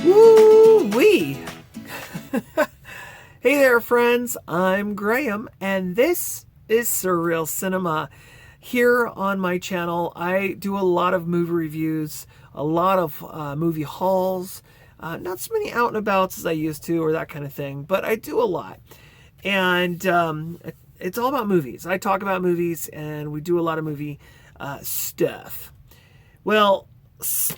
Woo-wee! Hey there, friends. I'm Graham, and this is Surreal Cinema. Here on my channel, I do a lot of movie reviews, a lot of movie hauls, not so many out and abouts as I used to, or that kind of thing, but I do a lot. And it's all about movies. I talk about movies, and we do a lot of movie stuff. Well,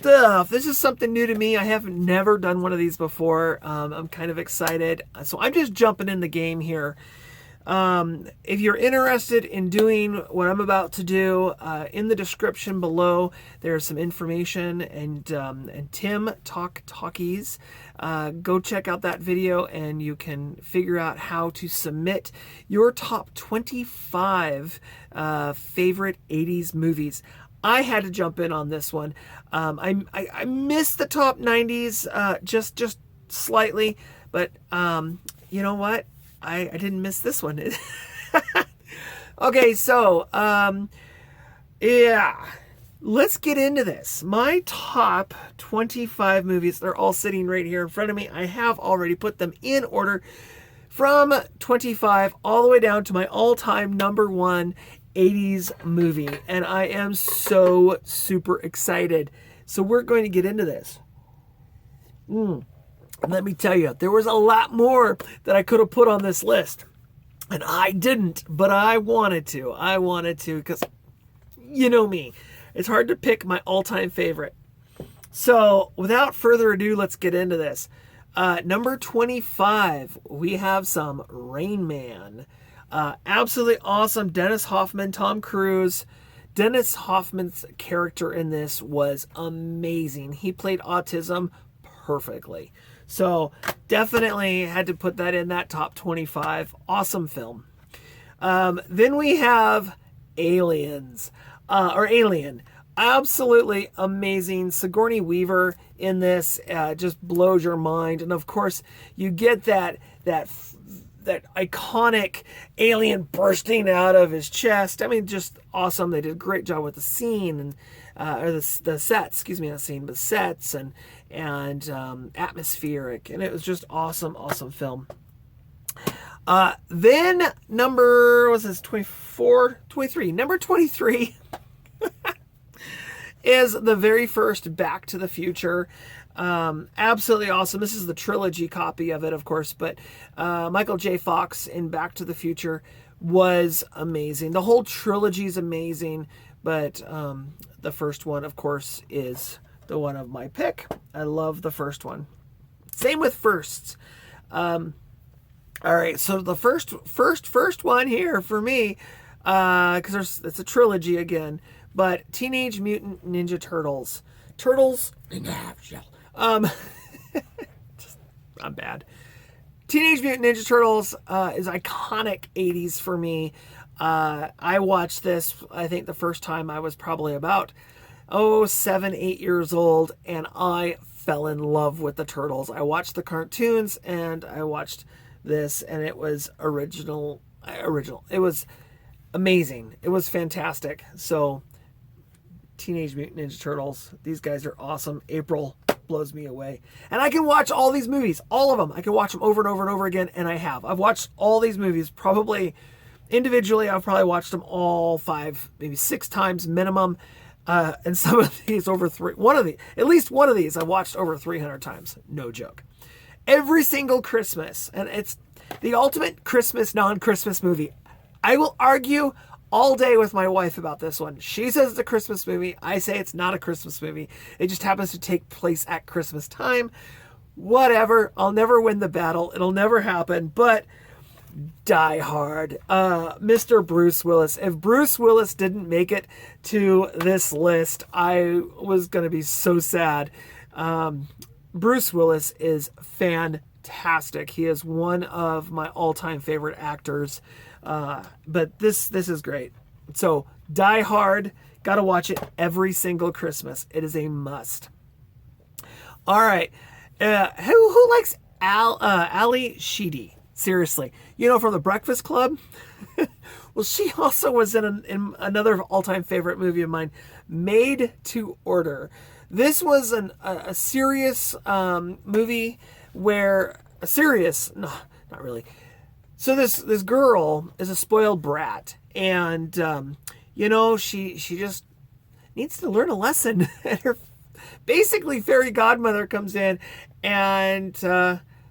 this is something new to me. I have never done one of these before. I'm kind of excited, so I'm just jumping in the game here. If you're interested in doing what I'm about to do, in the description below there's some information, and Tim Talkies, go check out that video and you can figure out how to submit your top 25 favorite 80s movies. I had to jump in on this one. I missed the top 90s just slightly, but you know what? I didn't miss this one. Okay, so yeah, let's get into this. My top 25 movies, they're all sitting right here in front of me. I have already put them in order from 25 all the way down to my all-time number one 80s movie, and I am so super excited. So we're going to get into this. Let me tell you, there was a lot more that I could have put on this list, and I didn't, but I wanted to. Because you know me, it's hard to pick my all-time favorite. So without further ado, let's get into this. Number 25, we have some Rain Man. Absolutely awesome. Dennis Hoffman, Tom Cruise. Dennis Hoffman's character in this was amazing. He played autism perfectly. So definitely had to put that in that top 25. Awesome film. Then we have Aliens, or Alien. Absolutely amazing. Sigourney Weaver in this just blows your mind. And of course, you get that iconic alien bursting out of his chest. I mean, just awesome. They did a great job with the scene, and or the sets, excuse me, not scene, but sets and atmospheric, and it was just awesome film. Then number, was this 24, 23? Number 23 is the very first Back to the Future. Absolutely awesome. This is the trilogy copy of it, of course, but Michael J. Fox in Back to the Future was amazing. The whole trilogy is amazing, but the first one, of course, is the one of my pick. I love the first one. Same with firsts. All right, so the first one here for me, because it's a trilogy again, but Teenage Mutant Ninja Turtles. Turtles in the half shell. I'm bad. Teenage Mutant Ninja Turtles is iconic 80s for me. I watched this, I think the first time I was probably about 7, 8 years old, and I fell in love with the Turtles. I watched the cartoons and I watched this, and it was original. It was amazing. It was fantastic. So Teenage Mutant Ninja Turtles, these guys are awesome. April blows me away. And I can watch all these movies, all of them. I can watch them over and over and over again, and I have. I've watched all these movies probably individually. I've probably watched them all 5, maybe 6 times minimum. And some of these over at least one of these I've watched over 300 times. No joke. Every single Christmas, and it's the ultimate Christmas, non-Christmas movie. I will argue all day with my wife about this one. She says it's a Christmas movie. I say it's not a Christmas movie. It just happens to take place at Christmas time. Whatever. I'll never win the battle. It'll never happen. But Die Hard. Mr. Bruce Willis. If Bruce Willis didn't make it to this list, I was going to be so sad. Bruce Willis is fantastic. He is one of my all-time favorite actors. But this is great. So Die Hard, gotta watch it every single Christmas. It is a must. All right, who likes Ali Sheedy? Seriously, you know, from The Breakfast Club. Well, she also was in another all-time favorite movie of mine, Made to Order. This was a serious movie where no, not really. So this girl is a spoiled brat, and she just needs to learn a lesson. And her basically fairy godmother comes in and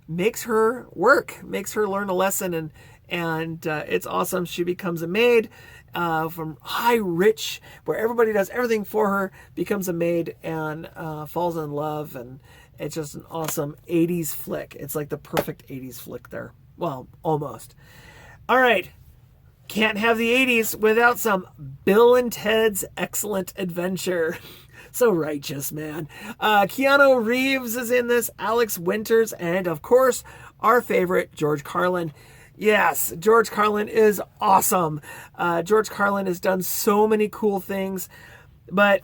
makes her learn a lesson, and it's awesome. She becomes a maid from high rich, where everybody does everything for her, becomes a maid and falls in love, and it's just an awesome 80s flick. It's like the perfect 80s flick there. Well, almost. All right. Can't have the 80s without some Bill and Ted's Excellent Adventure. So righteous, man. Keanu Reeves is in this, Alex Winters, and of course, our favorite, George Carlin. Yes, George Carlin is awesome. George Carlin has done so many cool things, but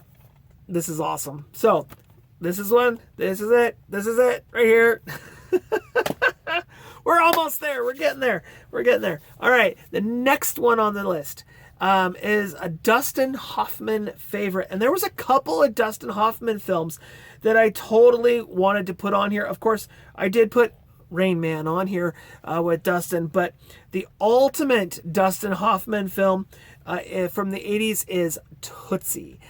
this is awesome. So, this is one. This is it. This is it right here. We're almost there. We're getting there. We're getting there. All right. The next one on the list is a Dustin Hoffman favorite. And there was a couple of Dustin Hoffman films that I totally wanted to put on here. Of course, I did put Rain Man on here with Dustin, but the ultimate Dustin Hoffman film from the 80s is Tootsie.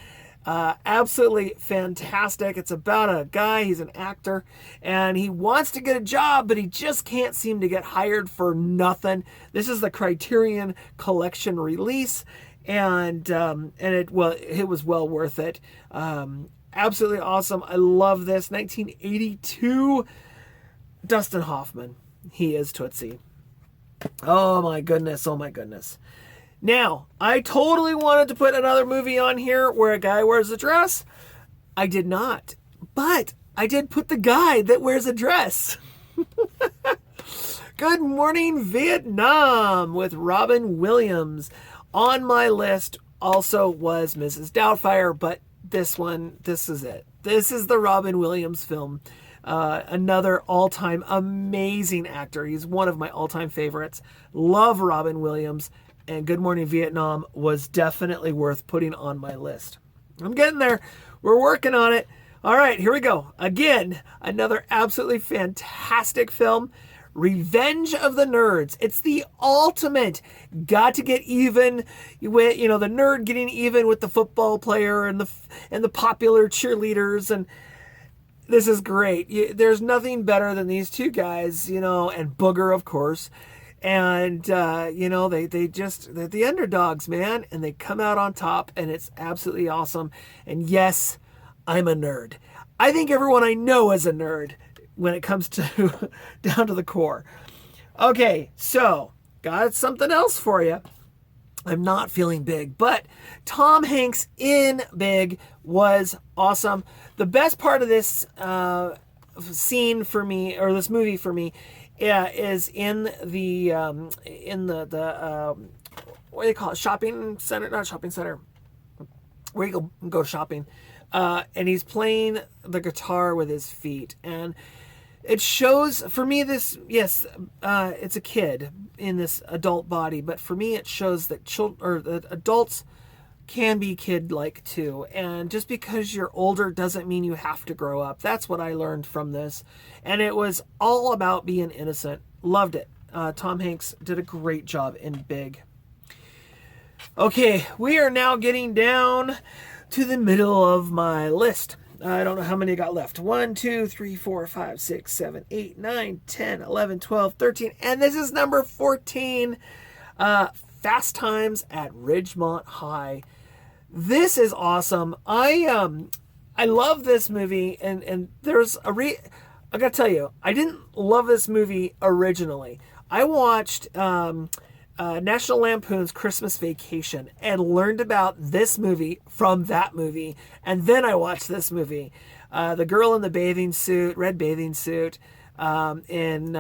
Absolutely fantastic. It's about a guy, he's an actor, and he wants to get a job, but he just can't seem to get hired for nothing. This is the Criterion Collection release, and it was well worth it. Absolutely awesome. I love this. 1982 Dustin Hoffman. He is Tootsie. Oh my goodness. Oh my goodness. Now, I totally wanted to put another movie on here where a guy wears a dress. I did not. But I did put the guy that wears a dress. Good Morning Vietnam with Robin Williams. On my list also was Mrs. Doubtfire, but this is it. This is the Robin Williams film. Another all-time amazing actor. He's one of my all-time favorites. Love Robin Williams. And Good Morning Vietnam was definitely worth putting on my list. I'm getting there. We're working on it. All right, here we go. Again, another absolutely fantastic film. Revenge of the Nerds. It's the ultimate. Got to get even with, the nerd getting even with the football player and the popular cheerleaders, and this is great. There's nothing better than these two guys, and Booger, of course. And, they're the underdogs, man. And they come out on top, and it's absolutely awesome. And yes, I'm a nerd. I think everyone I know is a nerd when it comes to down to the core. Okay, so got something else for you. I'm not feeling big, but Tom Hanks in Big was awesome. The best part of this scene for me, or this movie for me, is in the what do they call it? Shopping center? Not shopping center. Where you go shopping. And he's playing the guitar with his feet. And it shows, for me, it's a kid in this adult body, but for me it shows that that adults can be kid-like too. And just because you're older doesn't mean you have to grow up. That's what I learned from this. And it was all about being innocent. Loved it. Tom Hanks did a great job in Big. Okay, we are now getting down to the middle of my list. I don't know how many I got left. 1, 2, 3, 4, 5, 6, 7, 8, 9, 10, 11, 12, 13. And this is number 14. Fast Times at Ridgemont High. This is awesome. I love this movie, and there's I gotta tell you, I didn't love this movie originally. I watched National Lampoon's Christmas Vacation and learned about this movie from that movie, and then I watched this movie. The girl in the red bathing suit, in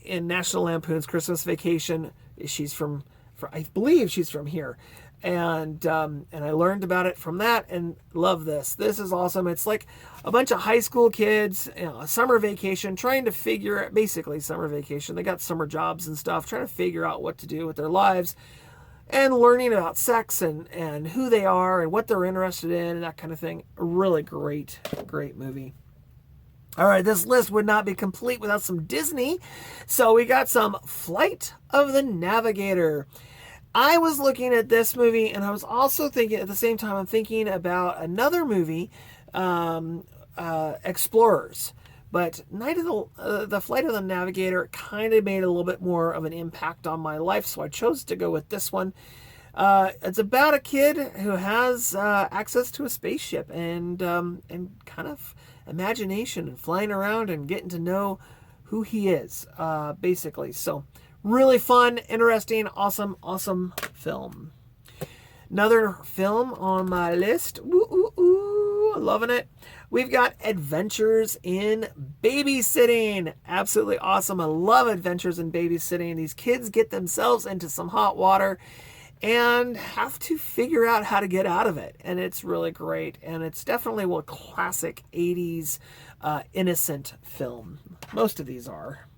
National Lampoon's Christmas Vacation. She's from I believe she's from here. And I learned about it from that and love this. This is awesome. It's like a bunch of high school kids, a summer vacation, trying to basically summer vacation. They got summer jobs and stuff, trying to figure out what to do with their lives. and learning about sex and who they are and what they're interested in and that kind of thing. A really great movie. All right, this list would not be complete without some Disney. So we got some Flight of the Navigator. I was looking at this movie, and I was also thinking, at the same time, I'm thinking about another movie, Explorers. But the Flight of the Navigator kind of made a little bit more of an impact on my life, so I chose to go with this one. It's about a kid who has access to a spaceship and kind of imagination and flying around and getting to know who he is, basically. So really fun, interesting, awesome film. Another film on my list. Loving it. We've got Adventures in Babysitting. Absolutely awesome. I love Adventures in Babysitting. These kids get themselves into some hot water and have to figure out how to get out of it. And it's really great. And it's definitely a classic 80s innocent film. Most of these are.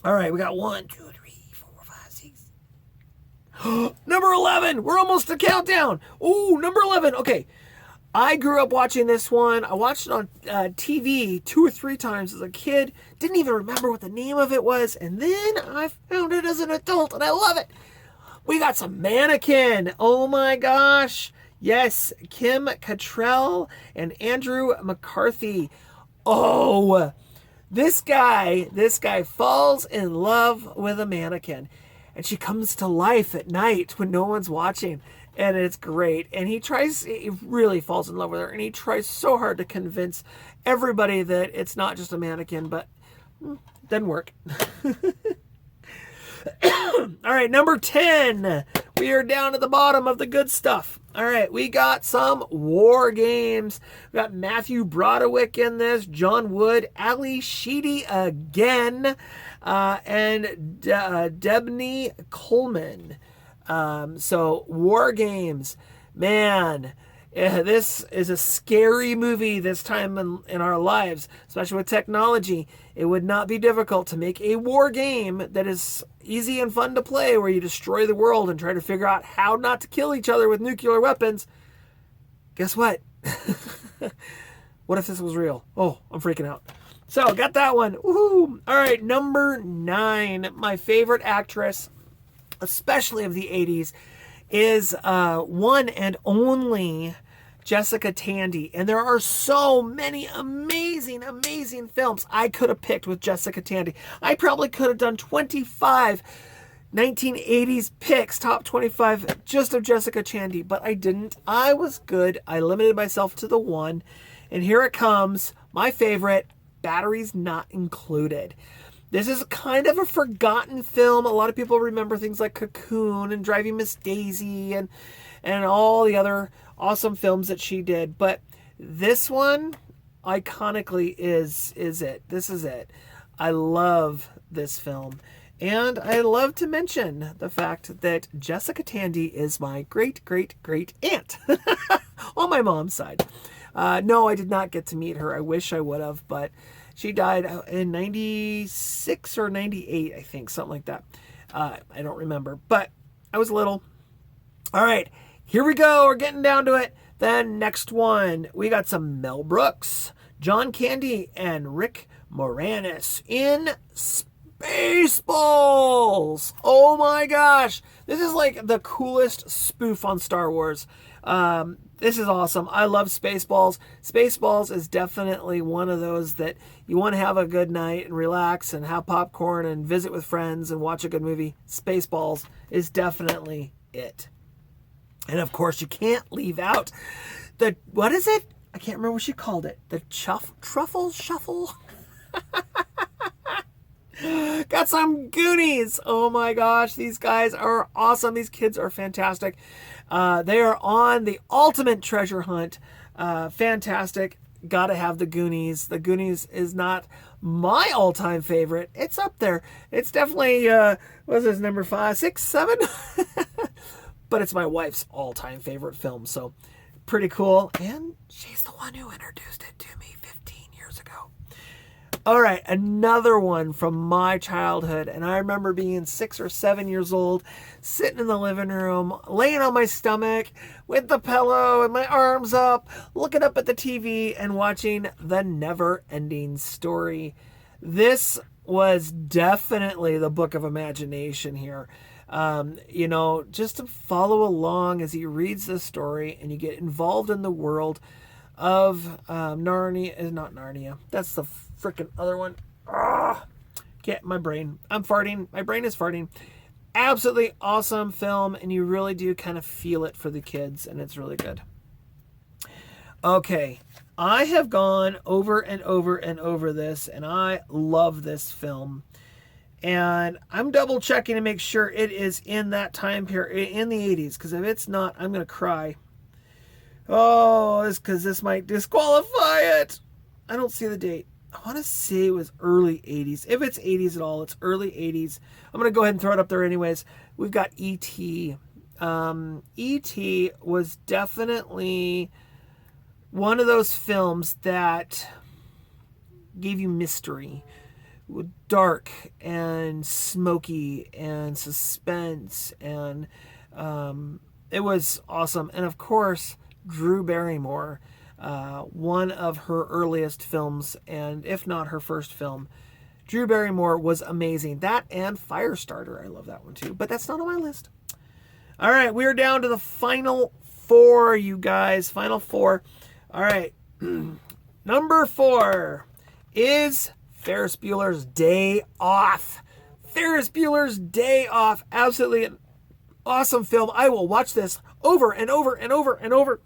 All right, we got 1, 2, 3, 4, 5, 6. Number 11. We're almost to countdown. Ooh, number 11. Okay. I grew up watching this one. I watched it on TV 2 or 3 times as a kid. Didn't even remember what the name of it was. And then I found it as an adult, and I love it. We got some Mannequin. Oh my gosh. Yes, Kim Cattrall and Andrew McCarthy. Oh, this guy falls in love with a mannequin. And she comes to life at night when no one's watching. And it's great. And he really falls in love with her. And he tries so hard to convince everybody that it's not just a mannequin, but doesn't work. All right, number 10. We are down at the bottom of the good stuff. All right, we got some war games. We got Matthew Broderick in this, John Wood, Ali Sheedy again, and Debney Coleman. So war games, man, this is a scary movie this time in our lives, especially with technology. It would not be difficult to make a war game that is easy and fun to play, where you destroy the world and try to figure out how not to kill each other with nuclear weapons. Guess what? What if this was real? Oh, I'm freaking out. So got that one. Woohoo! All right, number 9, my favorite actress, especially of the 80s, is one and only Jessica Tandy. And there are so many amazing films I could have picked with Jessica Tandy. I probably could have done 25 1980s picks, top 25 just of Jessica Tandy, but I didn't. I was good. I limited myself to the one. And here it comes, my favorite, Batteries Not Included. This is kind of a forgotten film. A lot of people remember things like Cocoon and Driving Miss Daisy and all the other awesome films that she did. But this one, iconically, is it. This is it. I love this film. And I love to mention the fact that Jessica Tandy is my great aunt on my mom's side. No, I did not get to meet her. I wish I would have, but she died in 96 or 98, I think, something like that. I don't remember, but I was little. All right, here we go. We're getting down to it. Then next one, we got some Mel Brooks, John Candy, and Rick Moranis in Spaceballs. Oh my gosh. This is like the coolest spoof on Star Wars. This is awesome. I love Spaceballs. Spaceballs is definitely one of those that you want to have a good night and relax and have popcorn and visit with friends and watch a good movie. Spaceballs is definitely it. And of course, you can't leave out the, what is it? I can't remember what she called it. The truffle shuffle? Got some Goonies. Oh my gosh, these guys are awesome. These kids are fantastic. They are on the ultimate treasure hunt. Fantastic. Gotta have the Goonies. The Goonies is not my all-time favorite. It's up there. It's definitely, what's this, number 5, 6, 7? But it's my wife's all-time favorite film, so pretty cool. And she's the one who introduced it to me 15 years ago. All right, another one from my childhood. And I remember being 6 or 7 years old, sitting in the living room, laying on my stomach with the pillow and my arms up, looking up at the TV and watching The Never Ending Story. This was definitely the book of imagination here. Just to follow along as he reads the story and you get involved in the world of Narnia. Is not Narnia. That's the freaking other one. Get my brain. I'm farting. My brain is farting. Absolutely awesome film, and you really do kind of feel it for the kids, and it's really good. Okay, I have gone over and over and over this, and I love this film. And I'm double checking to make sure it is in that time period, in the 80s, because if it's not, I'm going to cry. Oh, it's because this might disqualify it. I don't see the date. I want to say it was early 80s. If it's 80s at all, it's early 80s. I'm going to go ahead and throw it up there anyways. We've got E.T. E.T. was definitely one of those films that gave you mystery. Dark and smoky and suspense. And it was awesome. And of course, Drew Barrymore, one of her earliest films, and if not her first film. Drew Barrymore was amazing. That and Firestarter. I love that one too, but that's not on my list. All right, we're down to the final four, you guys. Final four. All right. Number 4 is Ferris Bueller's Day Off. Ferris Bueller's Day Off. Absolutely an awesome film. I will watch this over and over and over and over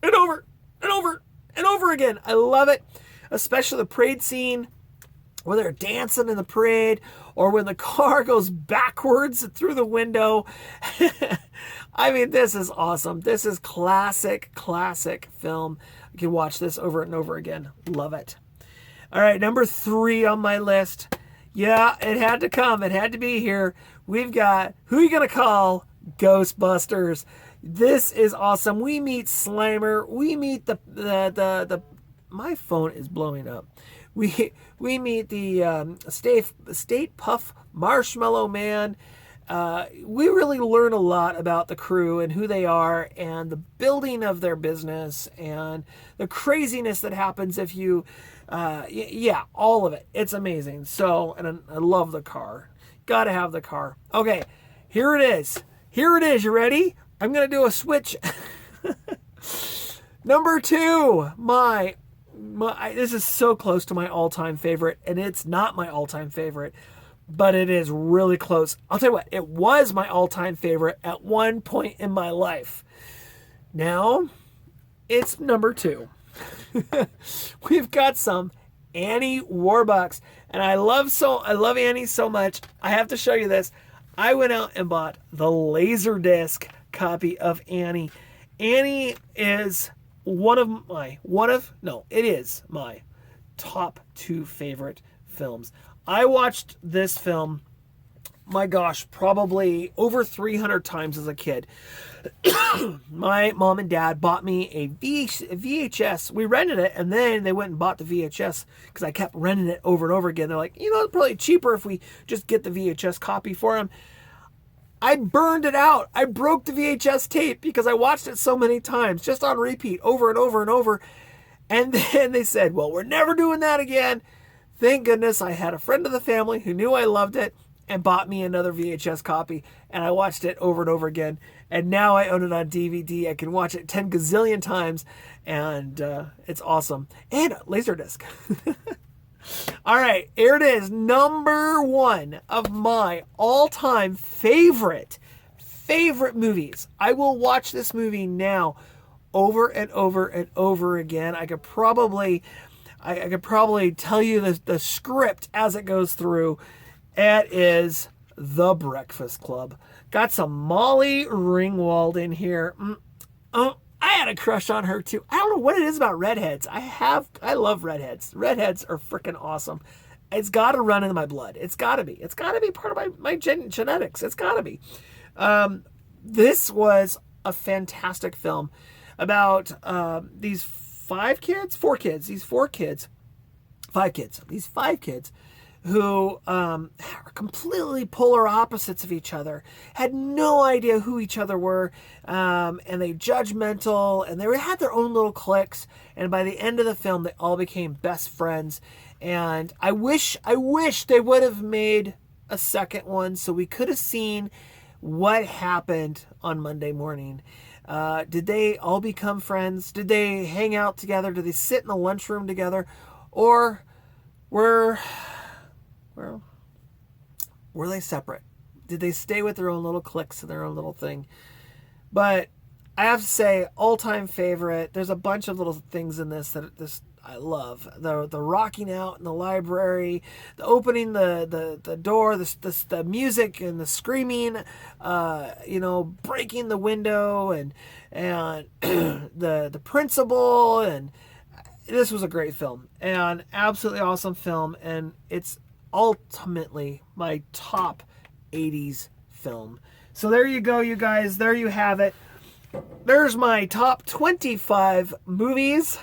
and over and over and over again. I love it, especially the parade scene where they're dancing in the parade, or when the car goes backwards through the window. I mean, this is awesome. This is classic film. You can watch this over and over again. Love it. All right, number 3 on my list. Yeah, it had to come. It had to be here. We've got Who You Gonna Call? Ghostbusters. This is awesome. We meet Slimer. We meet the my phone is blowing up. We meet the State Puff Marshmallow Man. We really learn a lot about the crew and who they are and the building of their business and the craziness that happens if you, all of it. It's amazing. So, and I love the car. Gotta have the car. Okay, here it is. Here it is. You ready? I'm going to do a switch. Number 2, this is so close to my all-time favorite, and it's not my all-time favorite, but it is really close. I'll tell you what, it was my all-time favorite at one point in my life. Now, it's number 2. We've got some Annie Warbucks, and I love Annie so much. I have to show you this. I went out and bought the Laserdisc copy of Annie. Annie is it is my top 2 favorite films. I watched this film, my gosh, probably over 300 times as a kid. My mom and dad bought me a VHS. We rented it, and then they went and bought the VHS because I kept renting it over and over again. They're like, it's probably cheaper if we just get the VHS copy for him. I burned it out. I broke the VHS tape because I watched it so many times, just on repeat, over and over and over. And then they said, well, we're never doing that again. Thank goodness I had a friend of the family who knew I loved it and bought me another VHS copy, and I watched it over and over again. And now I own it on DVD. I can watch it 10 gazillion times, and it's awesome. And Laserdisc. All right, here it is. Number 1 of my all-time favorite movies. I will watch this movie now over and over and over again. I could probably tell you the script as it goes through. It is The Breakfast Club. Got some Molly Ringwald in here. I had a crush on her too. I don't know what it is about redheads. I love redheads. Redheads are freaking awesome. It's got to run in my blood. It's got to be. It's got to be part of my genetics. It's got to be. This was a fantastic film about these 4 kids. These 4 kids 5 kids. These 5 kids who are completely polar opposites of each other, had no idea who each other were, and they judgmental, and they had their own little cliques, and by the end of the film, they all became best friends. And I wish they would have made a second one so we could have seen what happened on Monday morning. Did they all become friends? Did they hang out together? Did they sit in the lunchroom together? Or were they separate? Did they stay with their own little cliques and their own little thing? But I have to say, all-time favorite. There's a bunch of little things in this that I love. The rocking out in the library, the opening the door, the music and the screaming, breaking the window, and the principal, and this was a great film, and absolutely awesome film, and it's ultimately my top 80s film. So there you go, you guys. There you have it. There's my top 25 movies.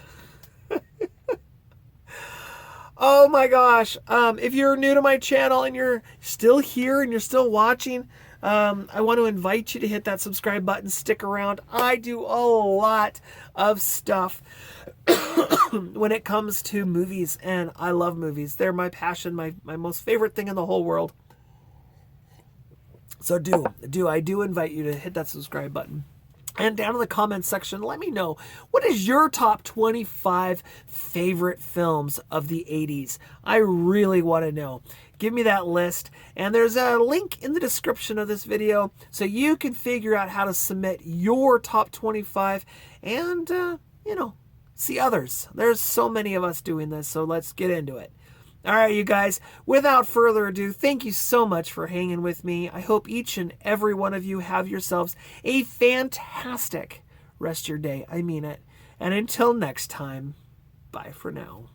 Oh my gosh. If you're new to my channel and you're still here and you're still watching, I want to invite you to hit that subscribe button. Stick around. I do a lot of stuff when it comes to movies, and I love movies. They're my passion, my most favorite thing in the whole world. So I do invite you to hit that subscribe button. And down in the comments section, let me know, what is your top 25 favorite films of the 80s? I really want to know. Give me that list. And there's a link in the description of this video so you can figure out how to submit your top 25 and, see others. There's so many of us doing this, so let's get into it. All right, you guys, without further ado, thank you so much for hanging with me. I hope each and every one of you have yourselves a fantastic rest of your day. I mean it. And until next time, bye for now.